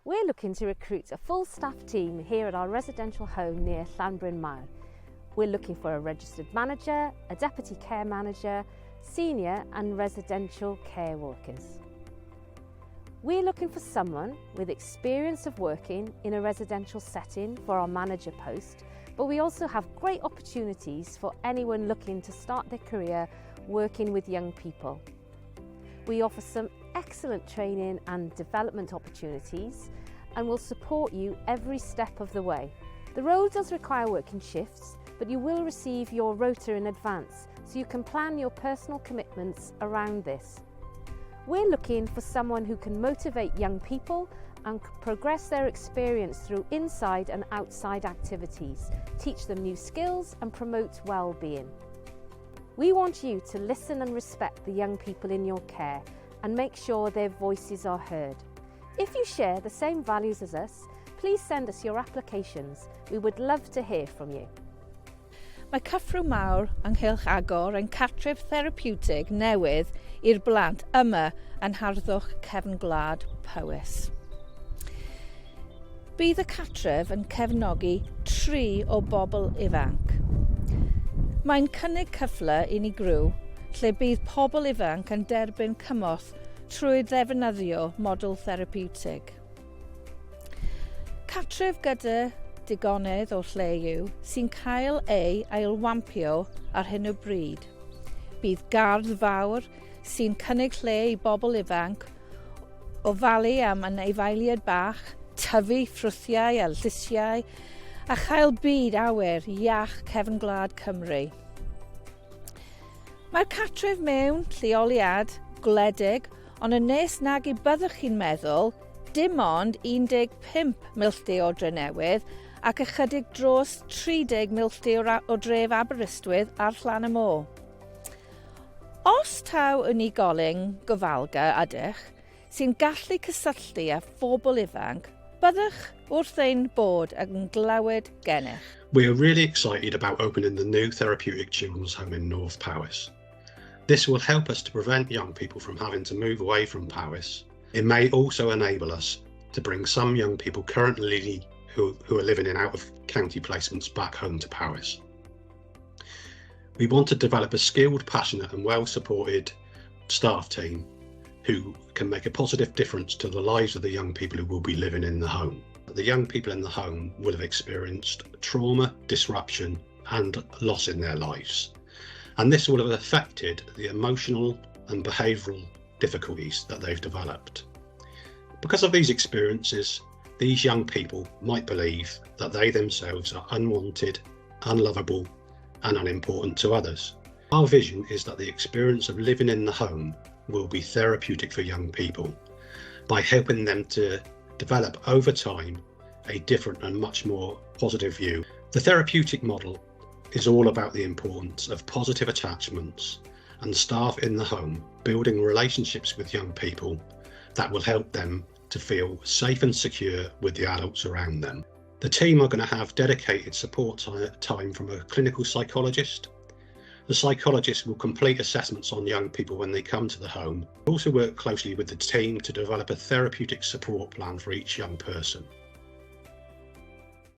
We're looking to recruit a full staff team here at our residential home near Llanbryn Mawr. We're looking for a registered manager, a deputy care manager, senior and residential care workers. We're looking for someone with experience of working in a residential setting for our manager post, but we also have great opportunities for anyone looking to start their career working with young people. We offer some excellent training and development opportunities and will support you every step of the way. The role does require working shifts, but you will receive your rota in advance so you can plan your personal commitments around this. We're looking for someone who can motivate young people and progress their experience through inside and outside activities, teach them new skills and promote well-being. We want you to listen and respect the young people in your care and make sure their voices are heard. If you share the same values as us, please send us your applications. We would love to hear from you. Mae Cyffrw Mawr ynghylch agor yn cartref therapeutig newydd i'r blant yma yn harddwch cefn gwlad Powys. Bydd y cartref yn cefnogi 3 o bobl ifanc. Mae'n cynnig cyfle unigryw lle bydd pobl ifanc yn derbyn cymorth trwy ddefnyddio model therapeutig. Cartref gyda digonedd o lle yw sy'n cael ei ailwampio ar hyn o bryd. Bydd gardd fawr sy'n cynnig lle i bobl ifanc, ofalu am yn eifeiliad bach, tyfu ffrwthiau a llysiau, a chael byd awyr iach cefn gwlad Cymru. Mae'r cartref mewn lleoliad gwledig, ond yn nes nag i byddwch chi'n meddwl, dim ond 15 milltir o Dre Newydd ac ychydig dros 30 milltir o dref Aberystwyth ar Llan y Môr. Os taw unigolyn gofalga ydych sy'n gallu cysylltu â phobl ifanc, byddwch wrth ein bod yn glywed gennych. We are really excited about opening the new therapeutic children's home in North Powys. This will help us to prevent young people from having to move away from Powys. It may also enable us to bring some young people currently who are living in out-of-county placements back home to Powys. We want to develop a skilled, passionate and well-supported staff team who can make a positive difference to the lives of the young people who will be living in the home. The young people in the home will have experienced trauma, disruption and loss in their lives. And this will have affected the emotional and behavioural difficulties that they've developed. Because of these experiences, these young people might believe that they themselves are unwanted, unlovable and unimportant to others. Our vision is that the experience of living in the home will be therapeutic for young people by helping them to develop over time a different and much more positive view. The therapeutic model is all about the importance of positive attachments and staff in the home building relationships with young people that will help them to feel safe and secure with the adults around them. The team are going to have dedicated support time from a clinical psychologist. The psychologist will complete assessments on young people when they come to the home. Also work closely with the team to develop a therapeutic support plan for each young person.